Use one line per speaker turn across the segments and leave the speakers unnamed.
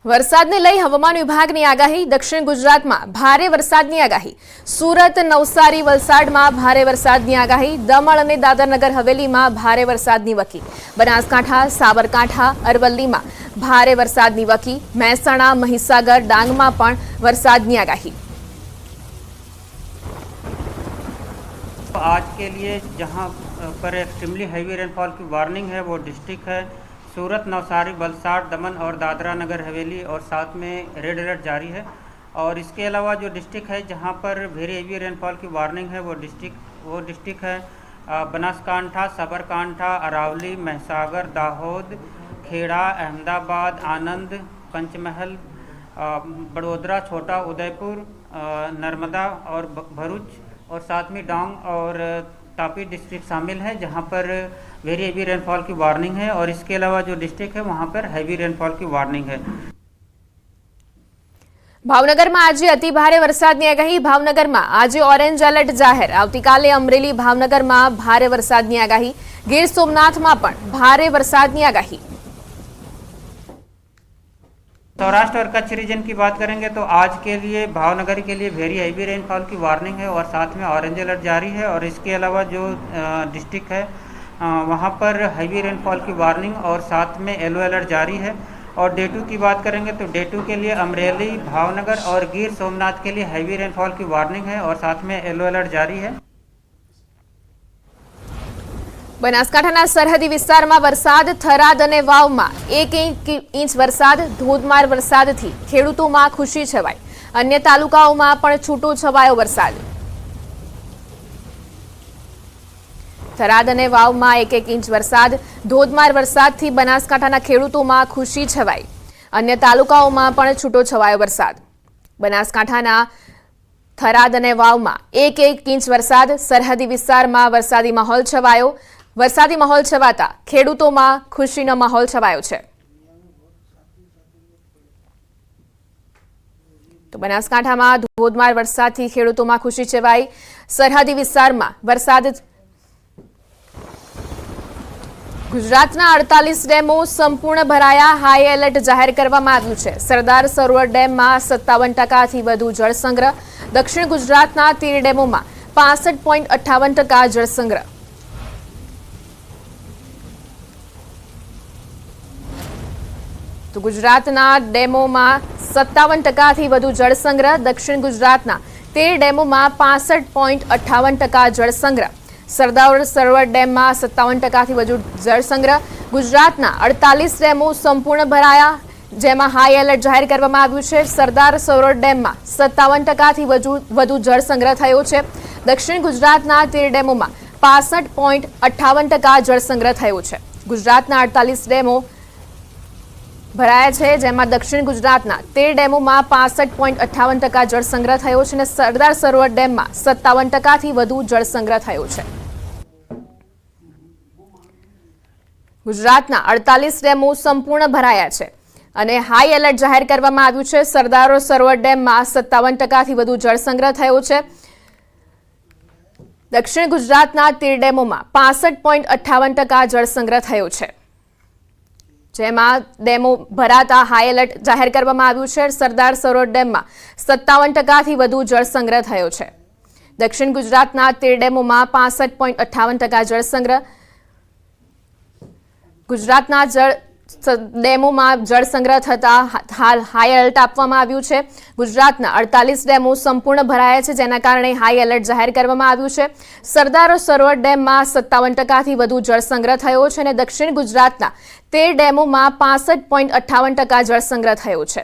વરસાદને લઈ હવામાન વિભાગની આગાહી। દક્ષિણ ગુજરાતમાં ભારે વરસાદની આગાહી। સુરત, નવસારી, વલસાડમાં ભારે વરસાદની આગાહી। દમણ અને દાદરનગર હવેલીમાં ભારે વરસાદની વકી। બનાસકાંઠા, સાબરકાંઠા, અરવલ્લીમાં ભારે વરસાદની વકી। મહેસાણા, મહીસાગર, ડાંગમાં પણ વરસાદની આગાહી।
आज के लिए जहां पर एक्सट्रीमली हैवी रेनफॉल की वार्निंग है वो डिस्ट्रिक्ट है सूरत, नवसारी, वलसाड़, दमन और दादरा नगर हवेली, और साथ में रेड अलर्ट जारी है। और इसके अलावा जो डिस्ट्रिक्ट है जहां पर वेरी हैवी रेनफॉल की वार्निंग है वो डिस्ट्रिक्ट है बनासकांठा, साबरकांठा, अरावली, महसागर, दाहोद, खेड़ा, अहमदाबाद, आनंद, पंचमहल, बड़ोदरा, छोटा उदयपुर, नर्मदा और भरूच, और साथ में डांग और तापी डिस्ट्रिक्ट शामिल है जहां पर वेरी हैवी रेनफॉल की वार्निंग है। और इसके अलावा जो डिस्ट्रिक्ट है वहां पर हैवी रेनफॉल की वार्निंग है।
भावनगर में आज अति भारे वरसादनी आगाही। भावनगर में आज ऑरेंज अलर्ट जाहिर। आवतीकाले अमरेली, भावनगर में भारे वरसादनी आगाही। गीर सोमनाथ में पण भारे वरसादनी आगाही।
सौराष्ट्र और कच्छ रीजन की बात करेंगे तो आज के लिए भावनगर के लिए वेरी हैवी रेनफॉल की वार्निंग है और साथ में ऑरेंज अलर्ट जारी है। और इसके अलावा जो डिस्ट्रिक्ट है वहाँ पर हैवी रेनफॉल की वार्निंग और साथ में येलो अलर्ट जारी है। और डे 2 की बात करेंगे तो डे 2 के लिए अमरेली, भावनगर और गिर सोमनाथ के लिए हैवी रेनफॉल की वार्निंग है और साथ में येलो अलर्ट जारी है।
बनासकांठाना सरहदी विस्तारमां वरसाद। थराद अने वावमां 1 इंच वरसाद। धोधमार वरसादथी खेडूतोमां खुशी छवाई। अन्य तालुकाओमां पण छूटो छवायो वरसाद। थराद अने वावमां 1 इंच वरसाद। धोधमार वरसादथी बनासकांठाना खेडूतोमां खुशी छवाई। अन्य तालुकाओमां पण छूटो छवायो वरसाद। बनासकांठाना थराद अने वावमां 1 इंच वरसाद। सरहदी विस्तारमां वरसादी माहोल छवायो। वरसादी माहोल छवाता खेडूतोमां खुशीनो माहोल छवायो छे। तो बनासकांठामां धोधमार वरसादथी खेडूतोमां खुशी छवाई। सरहदी विस्तारमां वरसाद। गुजरातना 48 डेमो संपूर्ण भराया। हाई एलर्ट जाहिर करवामां आव्युं छे। सरदार सरोवर डेममां 57% वधु जळ संग्रह। दक्षिण गुजरातना 13 डेमोमां 65.58% जळ संग्रह। तो गुजरातना डेमोमां 57% वधु जळ संग्रह। दक्षिण गुजरातना 13 डेमोमां 65.58% जळ संग्रह। सरदार सरोवर डेम में 57% वधु जल संग्रह। गुजरातना 48 डेमो संपूर्ण भराया, जेमां हाई एलर्ट जाहिर करवामां आव्युं छे। सरदार सरोवर डेम में 57% वधु जल संग्रह थयो छे। दक्षिण गुजरातना 13 डेमो में 65.58% जल संग्रह थयो छे। गुजरातना 48 डेमो भराया छे, जेमां दक्षिण गुजरातना 13 डेमो में 65.58% जल संग्रह थयो छे। सरदार सरोवर डेम में 57% वधु जल संग्रह थयो छे। गुजरातना 48 डेमो संपूर्ण भराया छे अने हाई एलर्ट जाहिर करवामां आव्युं छे। सरदार सरोवर डेम में 57% वधु जल संग्रह थयो छे। दक्षिण गुजरातना 13 डेमो में 65.58% जल संग्रह थयो छे, जेमां डेमो भराता हाई एलर्ट जाहिर करवामां आव्युं छे। सरदार सरोवर डेम में 57% वधु जल संग्रह थयो छे। दक्षिण गुजरातना 13 डेमो में 65.58% जल संग्रह। गुजरातना डेमो में जल संग्रह थता हाल हाई एलर्ट आपवामां आव्युं छे। गुजरातना 48 डेमो संपूर्ण भराया छे, जेना कारणे हाई एलर्ट जाहिर करवामां आव्युं छे। सरदार सरोवर डेम में 57% वधु जल संग्रह थयो छे अने दक्षिण गुजरातना 13 डेमो में 65.58% जल संग्रह थयो छे।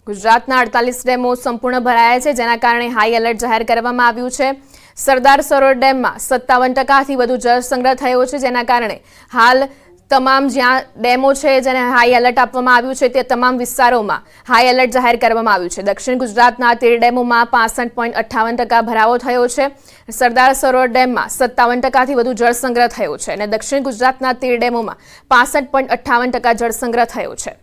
गुजरातना 48 डेमो संपूर्ण भराया छे, जेना कारणे हाई एलर्ट जाहिर करवामां आव्युं छे। सरदार सरोवर डेम में 57% वधु जल संग्रह थयो छे, जेना कारणे हाल तमाम ज्यां डेमो छे जेने हाई एलर्ट आपवामां आव्युं छे ते तमाम विस्तारोमां हाई एलर्ट जाहिर करवामां आव्युं छे। दक्षिण गुजरातना 13 डेमोमां 65.58% भरावो थयो छे। सरदार सरोवर डेम में 57% वधु जल संग्रह थयो छे अने दक्षिण गुजरातना 13 डेमोमां 65.58% जल संग्रह थयो छे।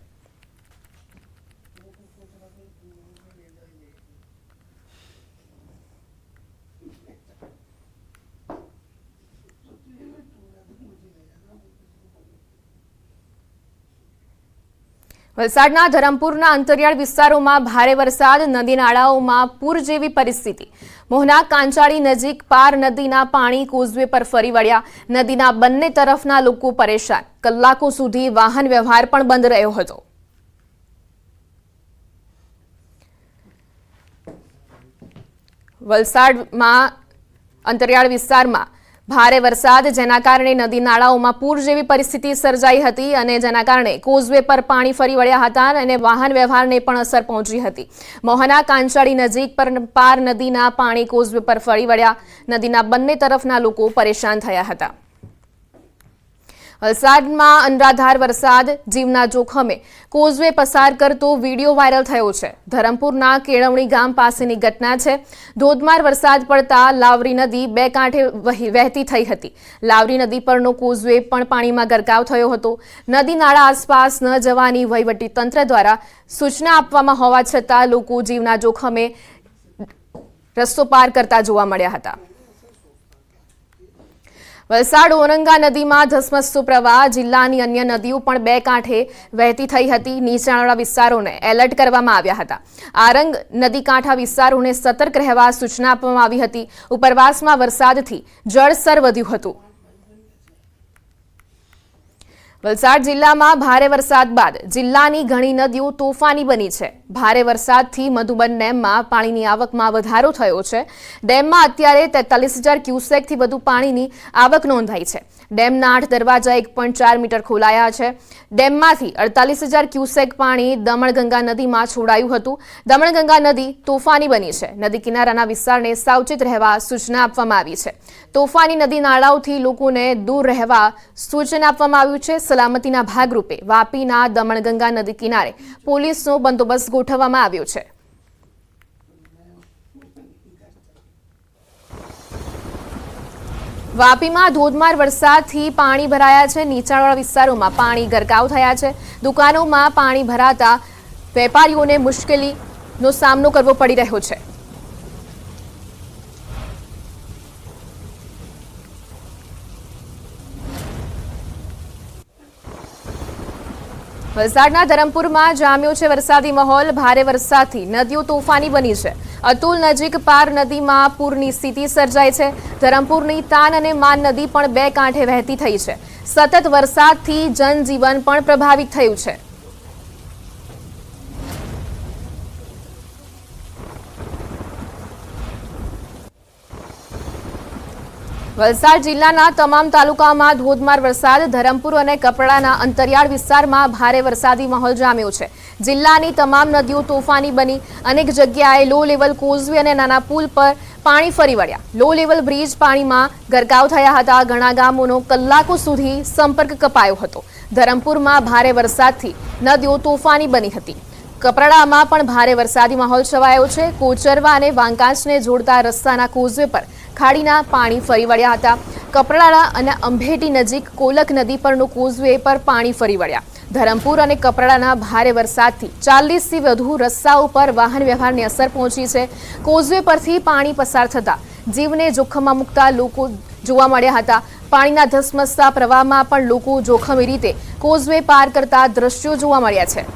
વલસાડના ધરમપુરના અંતરિયાળ વિસ્તારોમાં ભારે વરસાદ, નદી નાળાઓમાં પૂર જેવી પરિસ્થિતિ. મોહના કાંચાળી નજીક પાર નદીના પાણી કોઝવે પર ફરી વળ્યા. નદીના બંને તરફના લોકો પરેશાન. કલાકો સુધી વાહન વ્યવહાર પણ બંધ રહ્યો હતો. વલસાડમાં અંતરિયાળ વિસ્તારમાં ભારે વરસાદ, જેના કારણે નદી નાળાઓમાં પૂર જેવી પરિસ્થિતિ સર્જાઈ હતી અને જેના કારણે કોઝવે પર પાણી ફરી વળ્યા હતા અને વાહન વ્યવહારને પણ અસર પહોંચી હતી. મોહના કાંચાળી નજીક પાર નદીના પાણી કોઝવે પર ફરી વળ્યા. નદીના બંને તરફના લોકો પરેશાન થયા હતા. વલસાડમાં અનરાધાર વરસાદ, જીવના જોખમે કોઝવે પસાર કરતો વિડીયો વાયરલ થયો છે. ધરમપુરના કેળવણી ગામ પાસેની ઘટના છે. ધોધમાર વરસાદ પડતા લાવરી નદી બે કાંઠે વહેતી થઈ હતી. લાવરી નદી પરનો કોઝવે પણ પાણીમાં ગરકાવ થયો હતો. નદી નાળા આસપાસ ન જવાની વહીવટી તંત્ર દ્વારા સૂચના આપવામાં હોવા છતાં લોકો જીવના જોખમે રસ્તો પાર કરતા જોવા મળ્યા હતા. વલસાડ ઓરંગા નદીમાં ધસમસતો પ્રવાહ, જિલ્લાની અન્ય નદીઓ પણ બે કાંઠે વહેતી થઈ હતી. નીચાણવાળા વિસ્તારોને એલર્ટ કરવામાં આવ્યા હતા. આરંગ નદી કાંઠા વિસ્તારોને સતર્ક રહેવા સૂચના આપવામાં આવી હતી. ઉપરવાસમાં વરસાદથી જળસ્તર વધ્યું હતું. વલસાડ જિલ્લામાં ભારે વરસાદ બાદ જિલ્લાની ઘણી નદીઓ તોફાની બની છે. ભારે વરસાદથી મધુબન ડેમમાં પાણીની આવકમાં વધારો થયો છે. ડેમમાં અત્યારે 43,000 ક્યુસેકથી વધુ પાણીની આવક નોંધાઈ છે. ડેમના 8 દરવાજા 1.4 મીટર ખોલાયા છે. ડેમમાંથી 48,000 ક્યુસેક પાણી દમણગંગા નદીમાં છોડાયું હતું. દમણગંગા નદી તોફાની બની છે. નદી કિનારાના વિસ્તારને સાવચેત રહેવા સૂચના આપવામાં આવી છે. તોફાની નદી નાળાઓથી લોકોને દૂર રહેવા સૂચન આપવામાં આવ્યું છે. સલામતીના ભાગરૂપે વાપીના દમણગંગા નદી કિનારે પોલીસનો બંદોબસ્ત ગોઠવવામાં આવ્યો છે. વાપીમાં ધોધમાર વરસાદથી પાણી ભરાયા છે. નીચાણવાળા વિસ્તારોમાં પાણી ગરકાવ થયા છે. દુકાનોમાં પાણી ભરાતા વેપારીઓને મુશ્કેલીનો સામનો કરવો પડી રહ્યો છે. વલસાડના ધરમપુરમાં જામ્યો છે વરસાદી માહોલ. ભારે વરસાદથી નદીઓ તોફાની બની છે. અતુલ નજીક પાર નદીમાં પૂરની સ્થિતિ સર્જાઈ છે. ધરમપુરની તાન અને માન નદી પણ બે કાંઠે વહેતી થઈ છે. સતત વરસાદથી જનજીવન પણ પ્રભાવિત થયું છે. વલસાડ જિલ્લાના તમામ તાલુકામાં ધોધમાર વરસાદ. ધરમપુર અને કપરાડાના અંતરિયાળ વિસ્તારમાં ભારે વરસાદી માહોલ જામ્યો છે. જિલ્લાની તમામ નદીઓ તોફાની બની. અનેક જગ્યાએ લો લેવલ કોઝવે અને નાના પુલ પર પાણી ફરી વળ્યા. લો લેવલ બ્રિજ પાણીમાં ગરકાવ થયા હતા. ઘણા ગામોનો કલાકો સુધી સંપર્ક કપાયો હતો. ધરમપુરમાં ભારે વરસાદથી નદીઓ તોફાની બની હતી. કપરાડામાં પણ ભારે વરસાદી માહોલ છવાયો છે. કોચરવા અને વાંકાચને જોડતા રસ્તાના કોઝવે પર ખાડીના પાણી ફરી વળ્યા હતા. કપરાડા અને અંભેટી નજીક કોલક નદી પરનો કોઝવે પર પાણી ફરી વળ્યા. ધરમપુર અને કપરાડાના ભારે વરસાદથી 40થી વધુ રસ્તાઓ પર વાહન વ્યવહારને અસર પહોંચી છે. કોઝવે પરથી પાણી પસાર થતા જીવને જોખમમાં મૂકતા લોકો જોવા મળ્યા હતા. પાણીના ધસમસતા પ્રવાહમાં પણ લોકો જોખમી રીતે કોઝવે પાર કરતા દ્રશ્યો જોવા મળ્યા છે.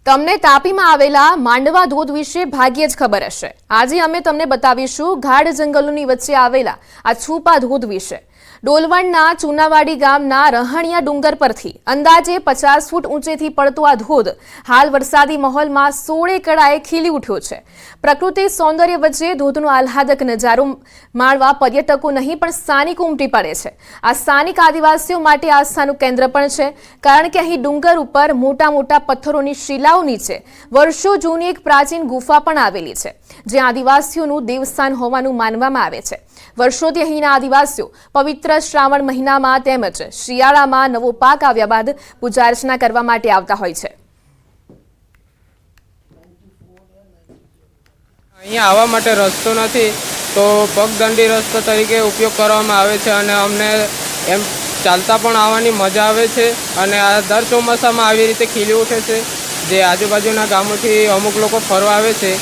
તમને તાપીમાં આવેલા માંડવા ધોધ વિશે ભાગ્યે જ ખબર હશે. આજે અમે તમને બતાવીશું ગાઢ જંગલોની વચ્ચે આવેલા આ છુપા ધોધ વિશે. ડોલવણના ચુનાવાડી ગામના રહણિયા ડુંગર પરથી અંદાજે 50 ફૂટ ઊંચેથી પડતો આ ધોધ હાલ વરસાદી માહોલમાં 16 કળાએ ખીલી ઉઠ્યો છે. પ્રકૃતિ સૌંદર્ય વચ્ચે ધોધનો આહલાદક નજારો માણવા પર્યટકો નહીં પણ સ્થાનિકો ઉમટી પડે છે. આ સ્થાનિક આદિવાસીઓ માટે આસ્થાનું કેન્દ્ર પણ છે, કારણ કે અહીં ડુંગર ઉપર મોટા મોટા પથ્થરોની શિલાઓ નીચે વર્ષો જૂની એક પ્રાચીન ગુફા પણ આવેલી છે, જ્યાં આદિવાસીઓનું દેવસ્થાન હોવાનું માનવામાં આવે છે. વર્ષોથી અહીંના આદિવાસીઓ પવિત્ર શ્રાવણ મહિનામાં તેમજ શિયાળામાં નવો પાક આવ્યા બાદ પૂજા અર્ચના કરવા માટે આવતા હોય છે.
અહીંયા આવવા માટે રસ્તો નથી, તો પગદંડી રસ્તો તરીકે ઉપયોગ કરવામાં આવે છે અને અમને એમ ચાલતા પણ આવવાની મજા આવે છે. અને આ દર ચોમાસામાં આવી રીતે ખીલી ઉઠે છે, જે આજુબાજુના ગામોથી અમુક લોકો ફરવા આવે છે,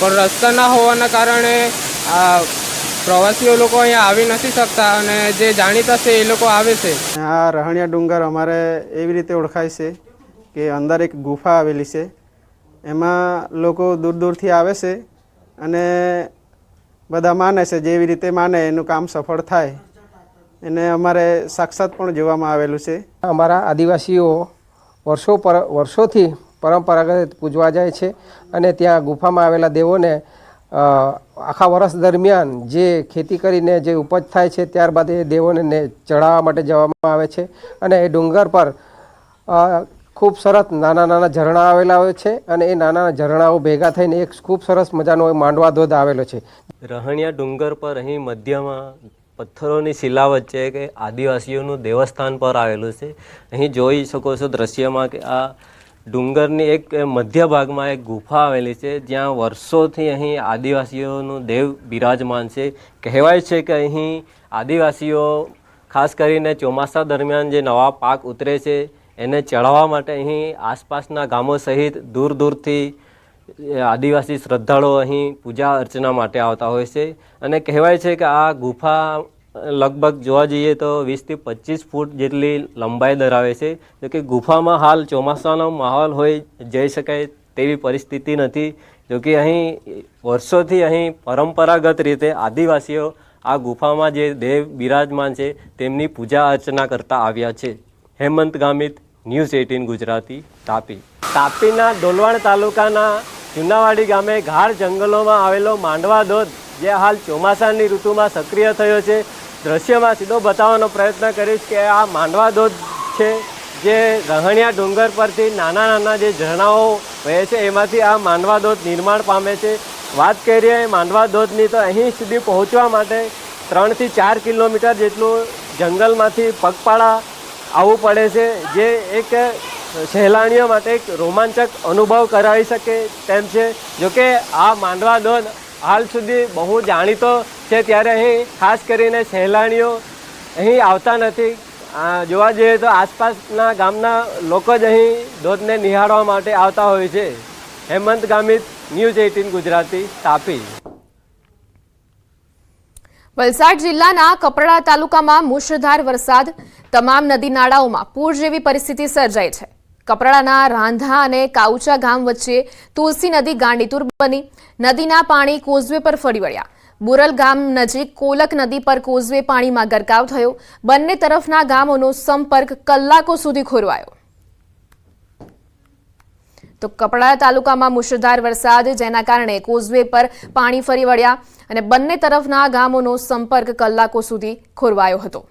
પણ રસ્તા ના હોવાના કારણે આ પ્રવાસીઓ લોકો અહીંયા આવી નથી શકતા અને જે જાણીતા છે એ લોકો આવે છે.
આ રહણિયા ડુંગર અમારે એવી રીતે ઓળખાય છે કે અંદર એક ગુફા આવેલી છે. એમાં લોકો દૂર દૂરથી આવે છે અને બધા માને છે, જેવી રીતે માને એનું કામ સફળ થાય. એને અમારે સાક્ષાત પણ જોવામાં આવેલું છે.
અમારા આદિવાસીઓ વર્ષોથી પરંપરાગત પૂજવા જાય છે અને ત્યાં ગુફામાં આવેલા દેવોને આખા વર્ષ દરમિયાન જે ખેતી કરીને જે ઉપજ થાય છે ત્યારબાદ એ દેવોને ચડાવવા માટે જવામાં આવે છે. અને એ ડુંગર પર ખૂબ સરસ નાના નાના ઝરણા આવેલા હોય છે અને એ નાના ઝરણાઓ ભેગા થઈને એક ખૂબ સરસ મજાનો માંડવા ધોધ આવેલો છે.
રહણિયા ડુંગર પર અહીં મધ્યમાં પથ્થરોની શિલા વચ્ચે કે આદિવાસીઓનું દેવસ્થાન પર આવેલું છે. અહીં જોઈ શકો છો દ્રશ્યમાં કે આ ડુંગરની એક મધ્ય ભાગમાં એક ગુફા આવેલી છે જ્યાં વર્ષોથી અહીં આદિવાસીઓનું દેવ બિરાજમાન છે. કહેવાય છે કે અહીં આદિવાસીઓ ખાસ કરીને ચોમાસા દરમિયાન જે નવા પાક ઉતરે છે એને ચડાવવા માટે અહીં આસપાસના ગામો સહિત દૂર દૂરથી આદિવાસી શ્રદ્ધાળુઓ અહીં પૂજા અર્ચના માટે આવતા હોય છે. અને કહેવાય છે કે આ ગુફા લગભગ જોવા જઈએ તો 20 થી 25 ફૂટ જેટલી લંબાઈ ધરાવે છે. જો કે ગુફામાં હાલ ચોમાસાનો માહોલ હોય જઈ શકાય તેવી પરિસ્થિતિ નથી. જો કે અહીં વર્ષોથી અહીં પરંપરાગત રીતે આદિવાસીઓ આ ગુફામાં જે દેવ બિરાજમાન છે તેમની પૂજા અર્ચના કરતા આવ્યા છે. હેમંત ગામિત, ન્યૂઝ 18 ગુજરાતી, તાપી. તાપીના ડોલવણ તાલુકાના જુનાવાડી ગામે ગાઢ જંગલોમાં આવેલો માંડવા ધોધ જે હાલ ચોમાસાની ઋતુમાં સક્રિય થયો છે. દ્રશ્યમાં સીધો બતાવવાનો પ્રયત્ન કરીશ કે આ માંડવા ધોધ છે જે રહણિયા ડુંગર પરથી નાના નાના જે ઝરણાઓ વહે છે એમાંથી આ માંડવા ધોધ નિર્માણ પામે છે. વાત કરીએ માંડવા ધોધની તો અહીં સુધી પહોંચવા માટે 3 થી 4 કિલોમીટર જેટલું જંગલમાંથી પગપાળા આવવું પડે છે, જે એક સહેલાણીઓ માટે એક રોમાંચક અનુભવ કરાવી શકે તેમ છે. જોકે આ માંડવા ધોધ હાલ સુધી બહુ જાણીતો છે ત્યારે અહીં ખાસ કરીને સહેલાણીઓ અહીં આવતા નથી. જોવા જઈએ તો આસપાસના ગામના લોકો જ અહીં ધોધને નિહાળવા માટે આવતા હોય છે. હેમંત ગામિત, ન્યૂઝ 18 ગુજરાતી, તાપી.
વલસાડ જિલ્લાના કપરાડા તાલુકામાં મુશળધાર વરસાદ, તમામ નદી નાળાઓમાં પૂર જેવી પરિસ્થિતિ સર્જાઈ છે. કપરાડાના રાંધા અને કાઉચા ગામ વચ્ચે તુલસી નદી ગાંડીતુર બની. નદીના પાણી કોઝવે પર ફરી વળ્યા. બુરલ ગામ નજીક કોલક નદી પર કોઝવે પાણીમાં ગરકાવ થયો. બંને તરફના ગામોનો સંપર્ક કલાકો સુધી ખોરવાયો. તો કપરાડા તાલુકામાં મુશળધાર વરસાદ, જેના કારણે કોઝવે પર પાણી ફરી વળ્યા અને બંને તરફના ગામોનો સંપર્ક કલાકો સુધી ખોરવાયો હતો.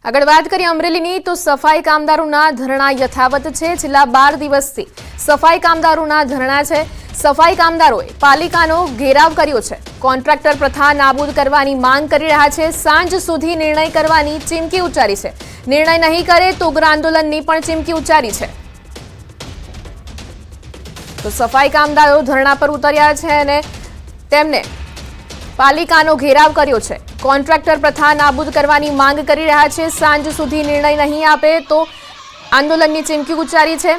આગળ વાત કરીએ અમરેલીની, તો સફાઈ કામદારોના ધરણા યથાવત છે. છેલ્લા 12 દિવસથી સફાઈ કામદારોના ધરણા છે. સફાઈ કામદારોએ પાલિકાનો ઘેરાવ કર્યો છે. કોન્ટ્રાક્ટર પ્રથા નાબૂદ કરવાની માંગ કરી રહ્યા છે. સાંજ સુધી નિર્ણય કરવાની ચીમકી ઉચ્ચારી છે. નિર્ણય નહીં કરે તો ઉગ્ર આંદોલનની પણ ચીમકી ઉચ્ચારી છે. તો સફાઈ કામદારો ધરણા પર ઉતર્યા છે અને તેમને પાલિકાનો ઘેરાવ કર્યો છે. કોન્ટ્રાક્ટર પ્રથા નાબૂદ કરવાની માંગ કરી રહ્યા છે. સાંજ સુધી નિર્ણય નહીં આપે તો આંદોલનની ચીમકી ઉચ્ચારી છે.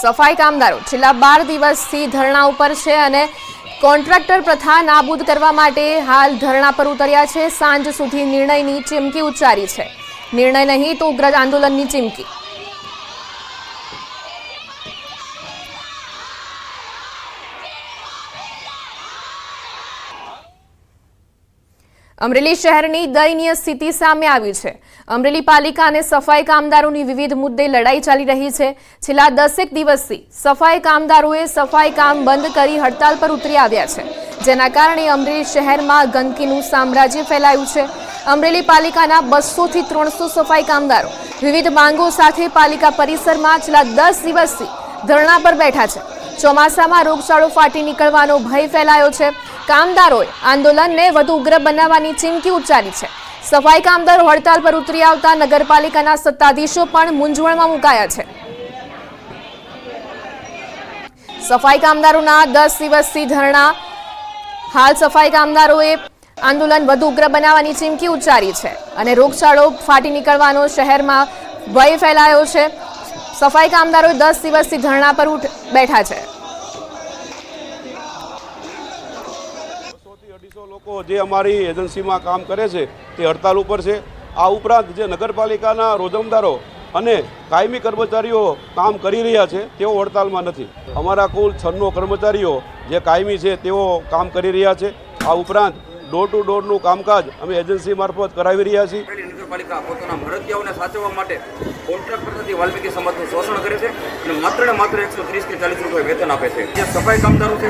સફાઈ કામદારો છેલ્લા 12 દિવસથી ધરણા ઉપર છે અને કોન્ટ્રાક્ટર પ્રથા નાબૂદ કરવા માટે હાલ ધરણા પર ઉતર્યા છે. સાંજ સુધી નિર્ણયની ચીમકી ઉચ્ચારી છે. નિર્ણય નહીં તો ઉગ્ર આંદોલનની ચીમકી. અમરેલી શહેરની દયનીય સ્થિતિ સામે આવી છે. અમરેલી પાલિકા અને સફાઈ કામદારોની વિવિધ મુદ્દે લડાઈ ચાલી રહી છે. છેલ્લા 10 દિવસથી સફાઈ કામદારોએ સફાઈ કામ બંધ કરી હડતાલ પર ઉતરી આવ્યા છે, જેના કારણે અમરેલી શહેરમાં ગંદકીનું સામ્રાજ્ય ફેલાયું છે. અમરેલી પાલિકાના 200 થી 300 સફાઈ કામદારો વિવિધ માંગો સાથે પાલિકા પરિસરમાં છેલ્લા 10 દિવસથી ધરણા પર બેઠા છે. ચોમાસામાં રોગચાળો ફાટી નીકળવાનો ભય ફેલાયો છે. કામદારોએ આંદોલનને વધુ ઉગ્ર બનાવવાની ચીમકી ઉચ્ચારી છે. સફાઈ કામદારો હડતાલ પર ઉતરી આવતા નગરપાલિકાના સત્તાધીશો પણ મૂંઝવણમાં મુકાયા છે. સફાઈ કામદારોના 10 દિવસથી ધરણા હાલ સફાઈ કામદારોએ આંદોલન વધુ ઉગ્ર બનાવવાની ચીમકી ઉચ્ચારી છે અને રોગચાળો ફાટી નીકળવાનો શહેરમાં ભય ફેલાયો છે. સફાઈ કામદારો 10 દિવસથી ધરણા પર બેઠા છે.
250 લોકો જે અમારી એજન્સીમાં કામ કરે છે તે હડતાલ ઉપર છે. આ ઉપરાંત જે નગરપાલિકાના રોજમદારો અને કાયમી કર્મચારીઓ કામ કરી રહ્યા છે તેઓ હડતાલમાં નથી. અમારા કુલ 96 કર્મચારીઓ જે કાયમી છે તેઓ કામ કરી રહ્યા છે. આ ઉપરાંત ડોર ટુ ડોરનું કામકાજ અમે એજન્સી મારફત કરાવી રહ્યા છીએ.
નગરપાલિકા પોતાના મરતિયાઓને સાચવવા માટે કોન્ટ્રાક્ટરથી વાલ્મીકી સમાજનું શોષણ કરે છે અને માત્ર ને માત્ર 130 કે 40 રૂપિયા વેતન આપે છે. જે સફાઈ કામદારો છે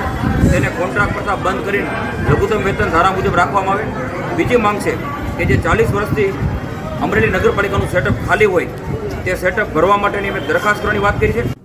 તેને કોન્ટ્રાક્ટ કરતા બંધ કરીને લઘુત્તમ વેતન ધારા મુજબ રાખવામાં આવે. બીજી માંગ છે કે જે 40 વર્ષથી અમરેલી નગરપાલિકાનું સેટઅપ ખાલી હોય તે સેટઅપ ભરવા માટેની અમે દરખાસ્ત કરવાની વાત કરી છે.